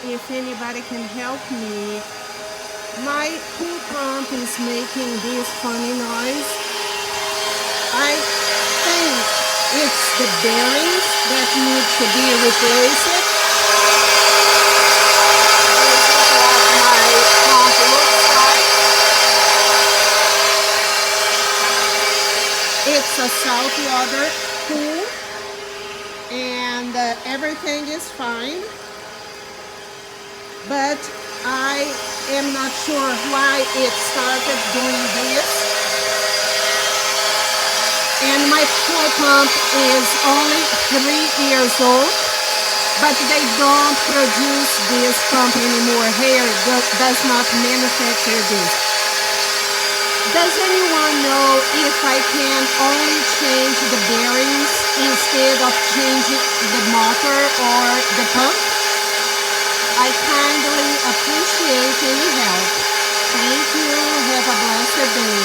if anybody can help me. My pool pump is making this funny noise. I think it's the bearings that need to be replaced. This is what my pump looks like. It's a saltwater pool and everything is fine, but I am not sure why it started doing this. And my pool pump is only 3 years old, but they don't produce this pump anymore. Hair does not manufacture this. Does anyone know if I can only change the bearings instead of changing the motor or the pump? I kindly appreciate any help. Thank you. Have a blessed day.